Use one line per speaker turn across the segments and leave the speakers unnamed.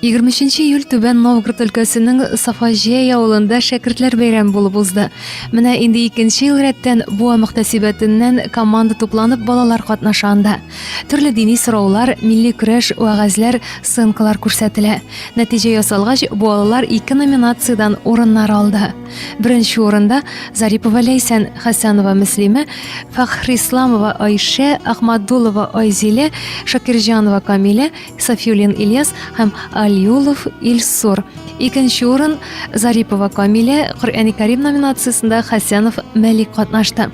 23 июль Түбән Новгород өлкәсенең Сафажия авылында шәкертләр бәйрәме булып узды. Менә инде икенче ел рәттән бу мөхтәсибәтеннән команда тупланып балалар катнаша анда. Төрле дини сораулар, милли көрәш, вәгазьләр, сценкалар күрсәтелә. Нәтиҗә ясалгач, бу балалар 2 номинациядән урыннар алды. Беренче урында Зарипова Ләйсән, Хәсәнова Мөслимә, Фәхрисламова Айшә, Ахмадулова Айзилә, Шакирҗанова Камилә, Сафиуллин Ильяс һәм Алиулов Ильсур. Икенче урын Зарипова Камилә, Коръәни Кәрим номинациясендә Хәсәнов Мәлик катнашты.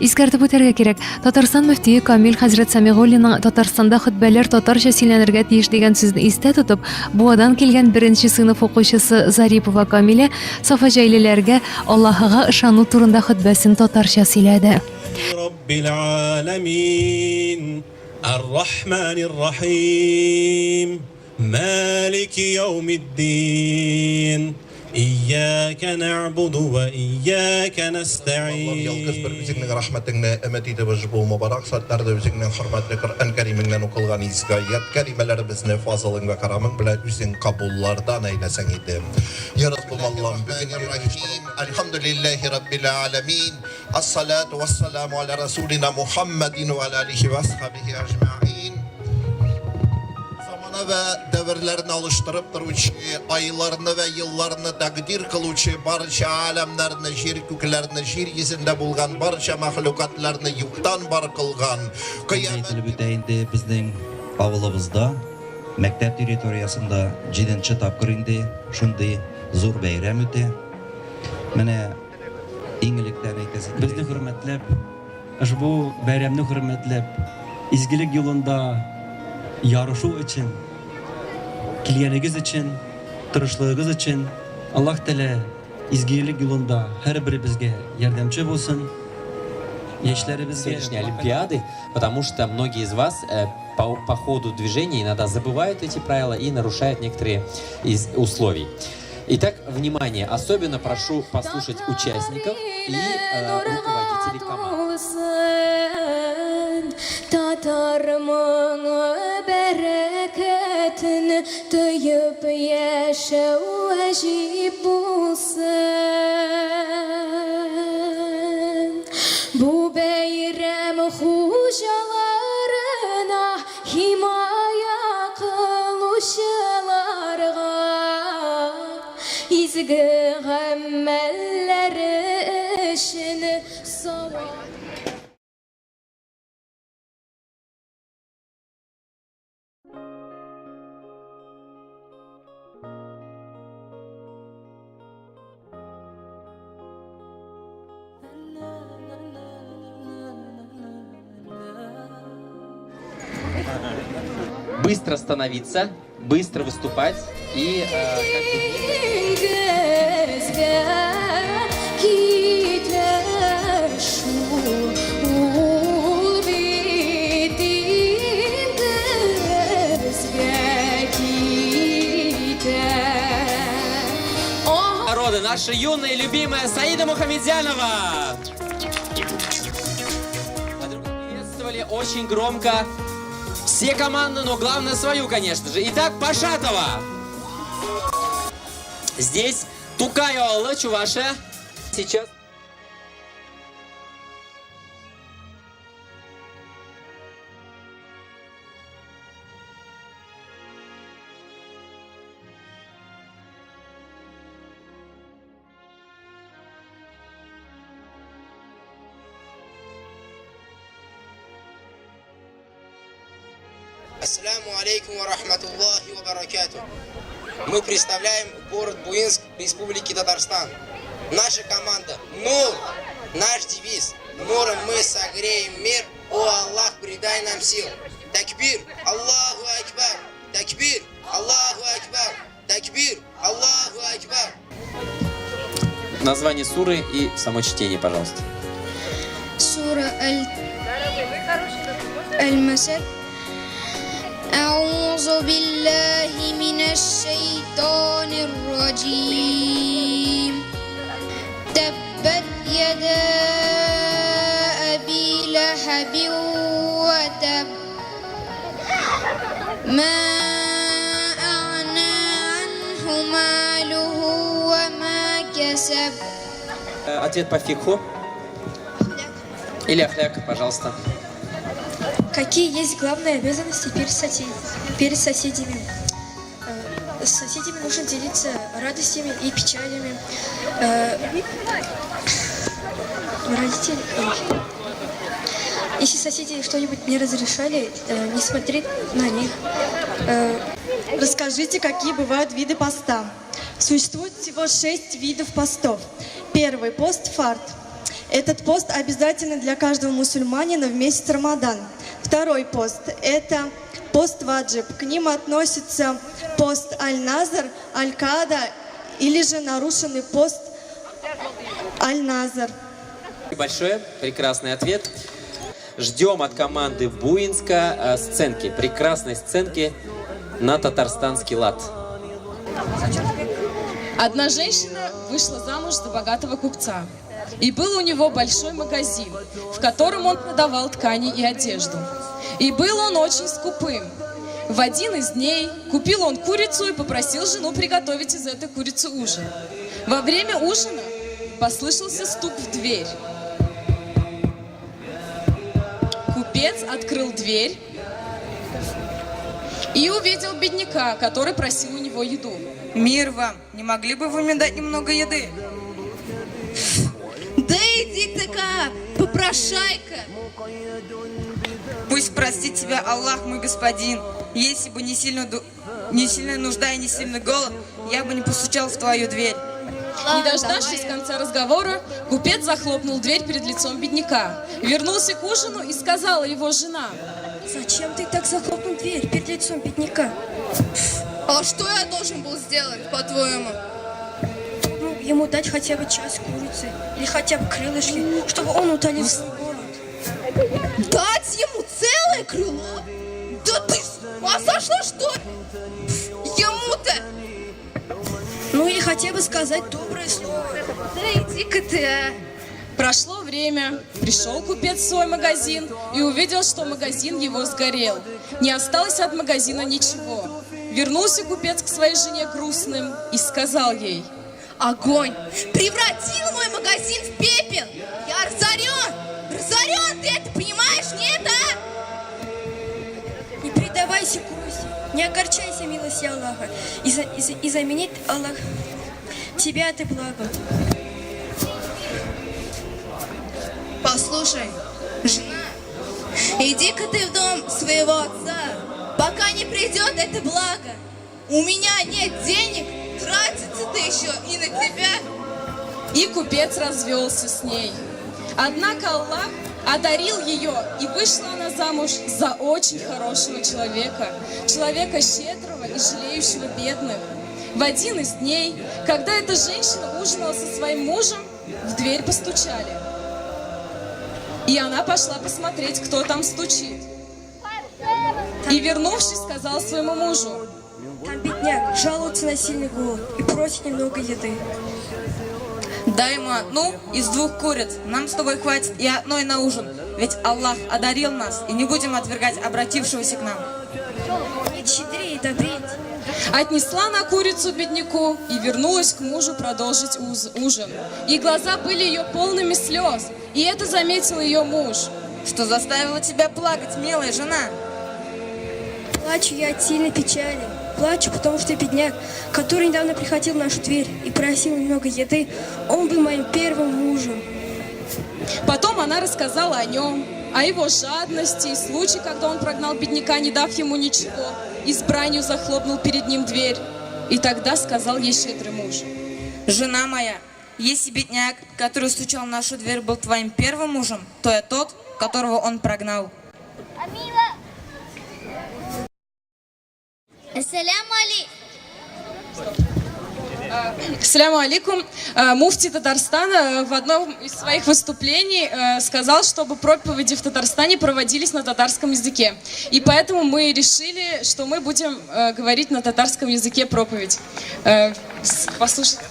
Искәртеп үтәргә кирәк, Татарстан мөфтие Камил хәзрәт Сәмигуллинның Татарстанда хөтбәләр татарча сөйләнергә тиеш дигән сүзне истә тотып, Буадан килгән 1-нче сыйныф укучысы Зарипова Камилә Сафаҗайлеләргә Аллаһыга ышану турында хөтбәсен татарча сөйләде.
Раббил аламин, ар-рахманир рахим, малики яумиддин. İyyâke na'budu ve iyyâke nesta'in. Allah yalgız bir bizimle rahmetinle emetide vecbu mübarek saatlarda bizimle hürmetli Kur'an Kerim'inden okulan izgayet kelimelerimizni fazlalığın ve karamın bile üzün kabullardan eylesin idi. Ya Rabbim Allah'ım Bismillahirrahmanirrahim. Elhamdülillahi Rabbil alemin. As-salatu vesselamu ala Resulina Muhammedin ve ala alihi ve ashabihi ecma'in. Ve devirlerini alıştırıp duruşu, aylarını ve yıllarını takdir kılıcı, barca alemlerini, jir köklerini, jir yüzünde bulgan, barca mahlukatlarını yuktan bar kılgan.
Kıyamet büteyinde bizden avılımızda, mektep teritoriyasında 7-nче tapkır indi, şunday zor beyram öte. Mene iňilikden eýtesi.
Bizni hürmetlep, bu beyramni hürmetlep, izgilik yolunda yarışu için, kiliyenigiz için, tırışlığınız için Allah Teala izgilik yolunda her biri bizge yardımcı olsun.
Сегодняшней Олимпиады, потому что многие из вас по ходу движения иногда забывают эти правила и нарушают некоторые из условий. Итак, внимание, особенно прошу послушать участников и руководителей команд.
Tatarmın bereketini duyup yaşa vacip olsun. Bu beyram hocalarına himaya kıluşlarga izgi gammelleri işini savun.
Быстро становиться, быстро выступать и народы, наша юная и любимая Саида Мухамедзянова. Приветствовали очень громко. Все команды, но главное свою, конечно же. Итак, Пашатова. Здесь Тукаева Алла, Чуваша. Сейчас.
Ассаламу алейкум ва рахматуллахи ва баракату. Мы представляем город Буинск, Республики Татарстан. Наша команда «Нур». Наш девиз «Нуром мы согреем мир, о Аллах, придай нам сил». Такбир, Аллаху Акбар. Такбир, Аллаху Акбар. Такбир, Аллаху Акбар.
Название суры и само чтение, пожалуйста.
Сура Аль-Масад. أعوذ بالله من الشيطان الرجيم تبت يدا أبي لهب وتب ما أغنى ماله وما كسب.
Ответ по фикху. Или ахляк, пожалуйста.
Какие есть главные обязанности перед соседями? С соседями нужно делиться радостями и печалями. Родители. Если соседи что-нибудь не разрешали, не смотреть на них.
Расскажите, какие бывают виды поста. Существует всего 6 видов постов. Первый пост фард. Этот пост обязательный для каждого мусульманина в месяц Рамадан. Второй пост – это пост ваджиб. К ним относится пост аль-назр, аль-када или же нарушенный пост аль-назр.
Большое, прекрасный ответ. Ждем от команды Буинска сценки, прекрасной сценки на татарстанский лад.
Одна женщина вышла замуж за богатого купца. И был у него большой магазин, в котором он продавал ткани и одежду. И был он очень скупым. В один из дней купил он курицу и попросил жену приготовить из этой курицы ужин. Во время ужина послышался стук в дверь. Купец открыл дверь и увидел бедняка, который просил у него еду.
Мир вам, не могли бы вы мне дать немного еды?
Да иди ты-ка, попрошайка.
Пусть простит тебя Аллах, мой господин. Если бы не сильная нужда и не сильный голод, я бы не постучал в твою дверь.
Не дождавшись конца разговора, купец захлопнул дверь перед лицом бедняка. Вернулся к ужину и сказала его жена:
Зачем ты так захлопнул дверь перед лицом бедняка?
А что я должен был сделать, по-твоему?
Ну, ему дать хотя бы часть курицы или хотя бы крылышки, чтобы он утолил свой голод.
Дать ему целое крыло? Да ты с ума сошла, что ли? Ему-то...
Ну или хотя бы сказать доброе слово.
Да иди-ка ты, а.
Прошло время, пришел купец в свой магазин и увидел, что магазин его сгорел. Не осталось от магазина ничего. Вернулся купец к своей жене грустным и сказал ей:
Огонь превратил мой магазин в пепел. Я разорен. Разорен, ты это понимаешь, нет, а?
Не предавайся грусти, не огорчайся милости Аллаха, и заменит Аллах тебя ты благо.
Послушай, жена, иди-ка ты в дом своего отца, пока не придет это благо. У меня нет денег, тратиться-то еще и на тебя.
И купец развелся с ней. Однако Аллах одарил ее, и вышла она замуж за очень хорошего человека, человека щедрого и жалеющего бедных. В один из дней, когда эта женщина ужинала со своим мужем, в дверь постучали. И она пошла посмотреть, кто там стучит. И, вернувшись, сказала своему мужу:
Там бедняк жалуется на сильный голод и просит немного еды.
Дай ему одну из 2 куриц. Нам с тобой хватит и одной на ужин. Ведь Аллах одарил нас, и не будем отвергать обратившегося к нам.
Нет щедрее, добрее.
Отнесла на курицу бедняку и вернулась к мужу продолжить ужин. И глаза были ее полными слез, и это заметил ее муж.
Что заставило тебя плакать, милая жена?
Плачу я от сильной печали. Плачу, потому что бедняк, который недавно приходил в нашу дверь и просил немного еды, он был моим первым мужем.
Потом она рассказала о нем, о его жадности и случае, когда он прогнал бедняка, не дав ему ничего, и с бранью захлопнул перед ним дверь. И тогда сказал ей щедрый муж:
Жена моя, если бедняк, который стучал в нашу дверь, был твоим первым мужем, то я тот, которого он прогнал.
Ассаляму алейкум.
Ассаляму алейкум. Муфти Татарстана в одном из своих выступлений сказал, чтобы проповеди в Татарстане проводились на татарском языке. И поэтому мы решили, что мы будем говорить на татарском языке проповедь. Послушайте.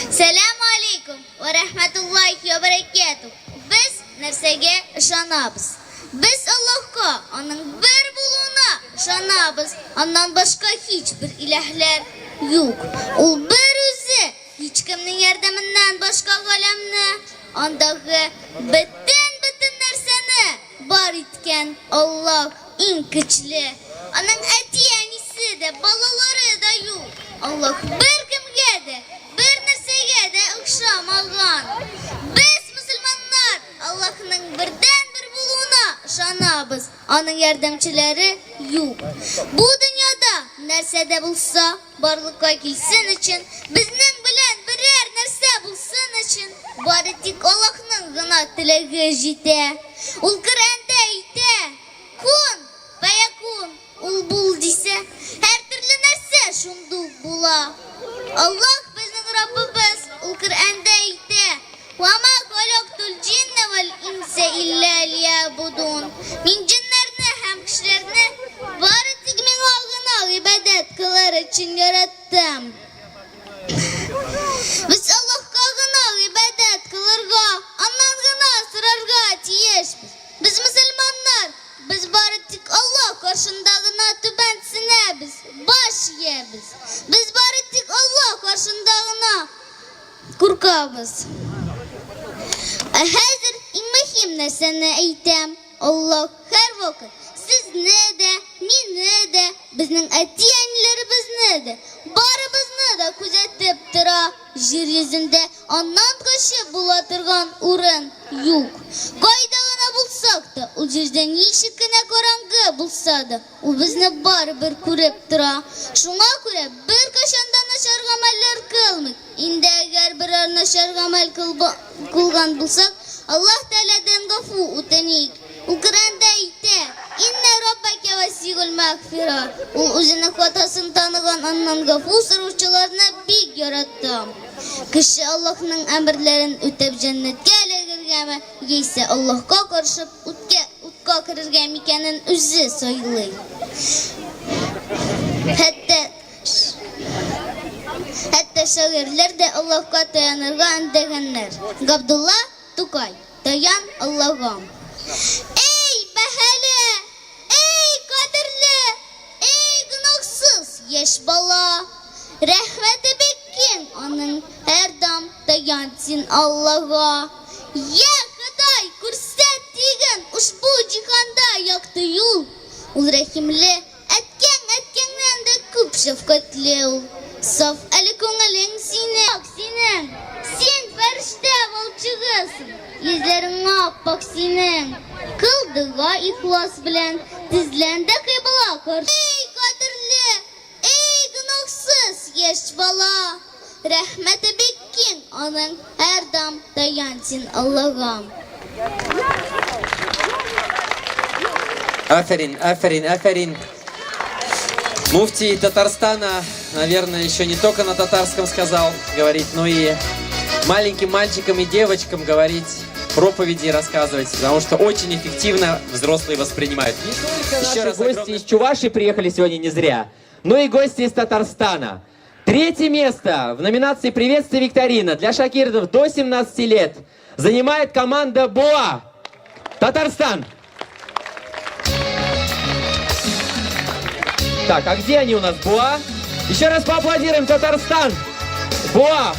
Ассаляму алейкум ва рахматуллахи ва баракатух. Biz нәрсәгә ышанабыз. Biz Аллаһка, аның бер булуына ышанабыз. Аннан башка һичбер иләһләр Юк, ул бер үзе, hiç kimning yardımından başka galamni, ondagı bütün narsani bar etgan Allah eng kuchli. Onun atiyanisi de, balalari da yo'q. Allah bir kimga de, bir narsaga de o'xshamagan. Biz musulmonlar Allohning birdan bir bo'lug'ina ishonamiz. Onun yordamchilari yo'q. Bu dunyoda narsada bo'lsa, borliqqa kelsin uchun, bizning bilan biror narsa bo'lsin uchun, bari tik Allohning g'ina tilagi jeta. Ul Qur'onda aytdi: "Kun fayakun", ul bul desa, har turli narsa shundoq bo'la. Alloh bizning Robbimiz ul Qur'onda aytdi: "Va ma xalaqtul jinna val insa illa liya'budun." Men jinlarni ham kishilarni bari tik menga g'ina ibodat qilar uchun yaratdim. Biz Allohga g'ina ibodat qilarga, ondan g'ina so'rarga tiyishmiz. Biz musulmonlar, biz bari tik Alloh qarshidagina tubansinamiz, bosh yeymiz. Biz bari tik Alloh qarshidagina qo'rqamiz. Hozir eng muhim narsani aytam. Alloh har vaqt sizni de, meni de, bizning atiyanlarimizni de, barimizni de kuzatib tura. Yer yuzida ondan qo'shib bo'la turgan o'rin yo'q. Qoidagina bo'lsak da, u yerdan yeshikkina qorong'i bo'lsa-da, u bizni baribir ko'rib tura. Shunga ko'ra bir qachonda nashar amallar qilmaylik. Endi agar biror nashar amal qilgan bo'lsak, Alloh taoladan g'afur o'tanik. U Qur'onda aytdi: "Inna robbaka vasiul mag'fira." U o'zining xatosini tanigan, ondan g'afur so'rovchilarni bek yaratdi. Kishi Allohning amrlarini o'tab jannatga kirgani, yesa Allohga qarshi o'tga kirgan ekanini o'zi so'ylaydi. Hatta shoirlar de Allohga tayanirga indaganlar. Abdullah Tukay, tayan Allohga. Ey bahali, ey qadrli, ey gunohsiz yosh bola, rahmati bekkin onun her dam tayansin Allohga. Ya Xudoy ko'rsat degan ushbu jihonda yo'qdi yo'l. Ul rahimli, atgandan da ko'p shafqatli ul. Saf aliko'ngling sening. Sen farishta bo'lchig'isan. Yuzlaring oppoq sening. Qildiga ixlos bilan tizlandi qibla qarshi. Ey qadrli, ey gunohsiz yosh bola, rahmati bekkin onun her dam tayansin Allah'ım.
Аферин. Муфтий Татарстана, наверное, еще не только на татарском сказал говорить, но и маленьким мальчикам и девочкам говорить, проповеди рассказывать, потому что очень эффективно взрослые воспринимают.
Еще раз гости из Чувашии приехали сегодня не зря, но и гости из Татарстана. 3-е место в номинации «Приветствие викторина» для шакирдов до 17 лет занимает команда БОА. Татарстан. Так, а где они у нас, БОА? Еще раз поаплодируем, Татарстан. БОА.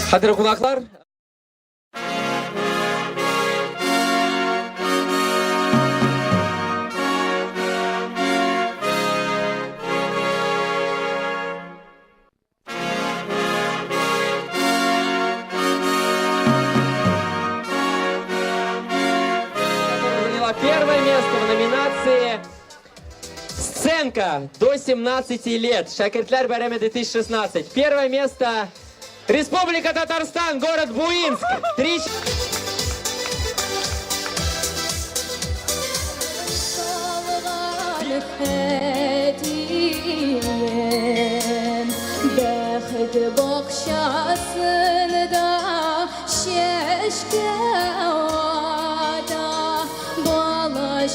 Қадірлі қонақтар, заняла первое место в номинации «Сценка до 17 лет». Шакиртлер Байрамы 2016. Первое место Республика Татарстан, город Буинск. 3...
Şeşke ada balaş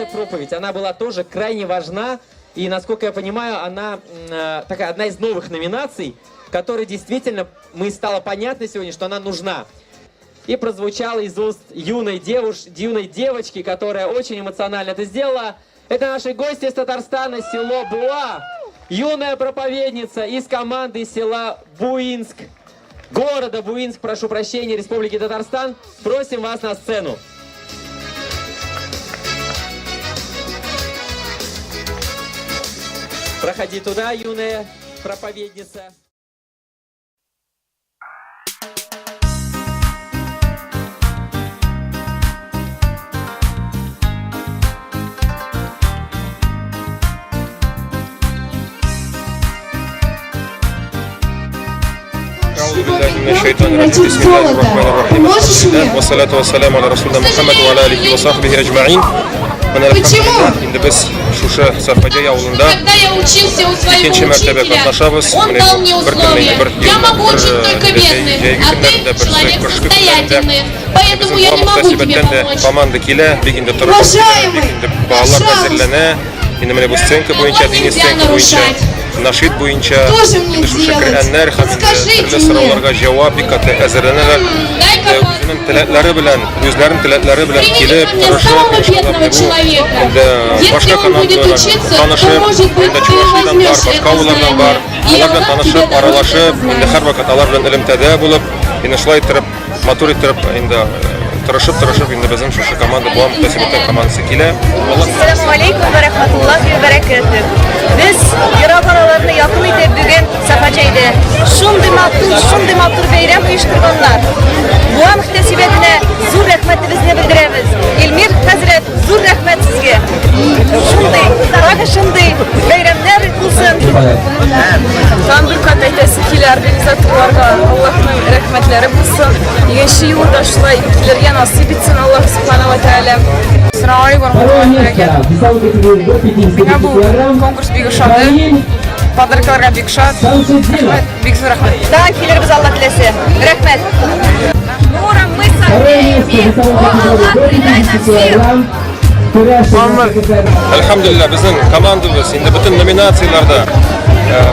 эта проповедь, она была тоже крайне важна. И, насколько я понимаю, она такая одна из новых номинаций, которая действительно, стало понятно сегодня, что она нужна. И прозвучала из уст юной девочки, которая очень эмоционально это сделала. Это наши гости из Татарстана, село Буа. Юная проповедница из команды села Буинск, города Буинск, прошу прощения, Республики Татарстан. Просим вас на сцену. Проходи туда, юная проповедница.
والصلاة والسلام على رسولنا محمد وعلى آله وصحبه أجمعين. Şimdi biz Şuşa Sarpaca yolunda ikinci mertebe katlaşabız. Bir bizim bu muhtasibetten de komandakiyle bir günde tarafı, bir günde bağlar hazırlanı. Şimdi bu scenka boyunca, dini scenka boyunca, naşid boyunca, Şuşa Kur'anlar, türlü sorularga cevap dikkatli hazırlanırlar. Özünün tiletleri bilen, özlerin tiletleri bilen kelip, tırışıp, başka kanallarla tanışıp, Çuvaşlı'dan var, başka avlardan var, onlarla tanışıp, aralaşıp, her vakit alar bilen ilimtede bulup, şulay ettirip, motor ettirip, tırışıp, bizim Şuşa komanda, bu muhtasibetten komandası kele.
Assalamu alaikum ve rahmetullahi ve berekatuh. Biz Irak aralarına yakın idi bugün Safacaydı. Şunday matur beyram uyuşturganlar. Bu muhtasibetine zor rahmetimizni bildiremiz. Elmir Hazret, zor rahmet sizge. Şunday beyramlar bulsun.
Tanrı kataytası kili organizatorlarga Allah'ın rahmetleri bulsun. Yeşil yurda şulay ülkelerge nasip etsin Allah subhanahu wa ta'ala. Assalamu alaikum warahmatullahi wabarakatuh. Bana bu konkurs bir şadı. Pодаркаларга бик шат. Бик зур рахмат.
Daha kilerimiz Allah tilese. Rahmet.
Нуром мы согреем. О, Аллах, придай нам всем.
Elhamdülillah bizim komandamız şimdi bütün nominatsiyalarda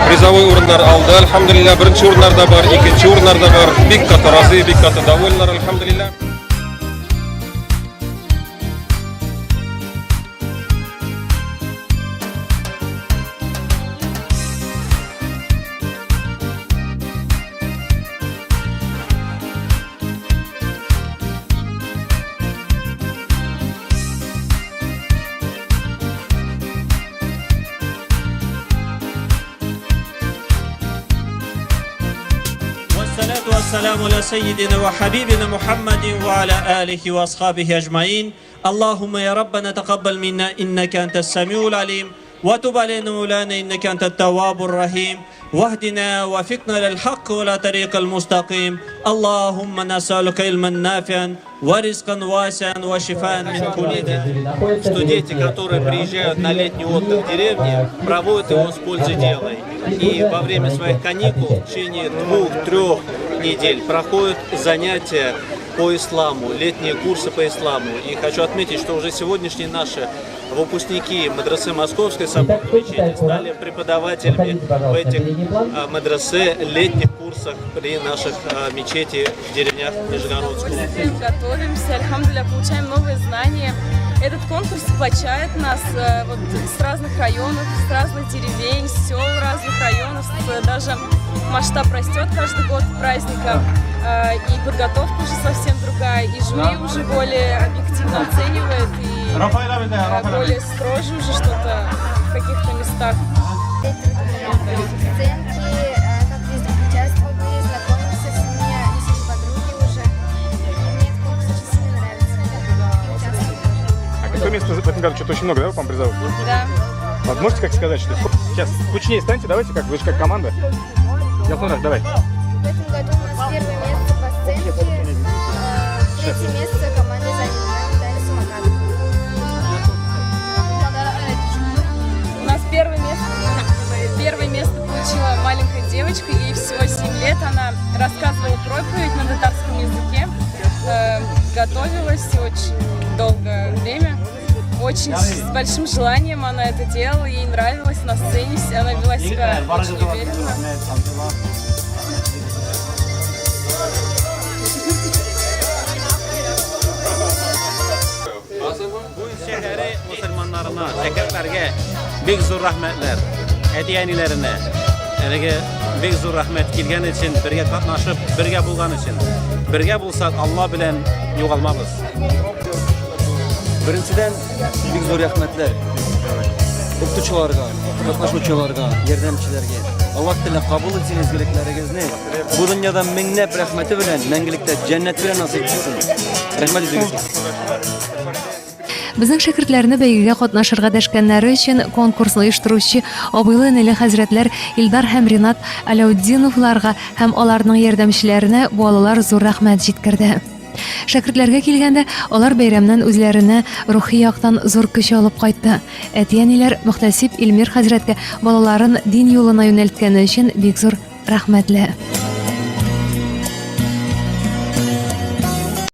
prizovoy o'rinlar aldı. Elhamdülillah birinchi o'rinlarda bor, ikkinchi o'rinlarda bor. Bik katta razı, bik katta davollar elhamdülillah.
والسلام على سيدنا وحبيبنا محمد وعلى آله وأصحابه أجمعين. اللهم يا ربنا تقبل منا إنك أنت السميع العليم وتب علينا مولانا إنك أنت التواب الرحيم واهدنا وفقنا للحق ولا طريق المستقيم. اللهم نسألك علما نافعا ورزقا واسعا وشفاء من كل داء. Что дети, которые приезжают на летний отдых в деревне, проводят его с пользой дела. И во время своих каникул в течение 2-3 недель проходят занятия по исламу, летние курсы по исламу. И хочу отметить, что уже сегодняшние наши выпускники мадрасы Московской соборной мечети стали преподавателями в этих мадрасы летних курсах при наших мечети в деревнях Нижегородского.
Готовимся, альхамдулилля, получаем новые знания. Этот конкурс сплочает нас вот, с разных районов, с разных деревень, с сел разных районов. Даже масштаб растет каждый год праздника. И подготовка уже совсем другая. И жюри уже более объективно оценивает. И более строже уже что-то в каких-то местах.
Какое место в этом году? Что-то очень много, да, вам призовых?
Да.
Вот можете как сказать, что сейчас кучнее станьте, давайте, как вы же как команда. Ялтонах, давай.
В этом году у нас первое место по сценке, третье место команда заняла Дали Самокат.
У нас первое место получила маленькая девочка, ей всего 7 лет, она рассказывала проповедь на татарском языке, готовилась очень долгое время. очень с большим желанием она это делала, ей нравилось на сцене, она вела себя очень уверенно.
Bu şehri Müslümanlarına, şekerlerge büyük zor rahmetler, hediyenilerine, yani büyük zor rahmet kilgen için, birge katnaşıp, birge bulgan için. Birge bulsak Allah bilen yoğalmamız.
Birinchidan bek zo'r rahmatlar o'qituvchilarga, qatnashuvchilarga, yordamchilarga. Alloh taolo qabul etsin ezguliklaringizni. Bu dunyoda minglab rahmati bilan mangilikda jannat bilan nasib etsin. Rahmat sizga.
Безнең шәкертләрне бәйгегә катнашырга дәшкәннәре өчен конкурсны оештыручы абыйлы нәле хәзрәтләр Илдар һәм Ринат Аляутдиновларга һәм аларның ярдәмчеләренә балалар зур рәхмәт җиткерде. Шәкертләргә килгәндә, алар бәйрәмнән үзләренә рухи яктан зур көч алып кайтты. Әтиәниләр Мөхтәсиб Илмир хәзрәткә балаларын дин юлына юнәлткәне өчен бик зур рәхмәтле.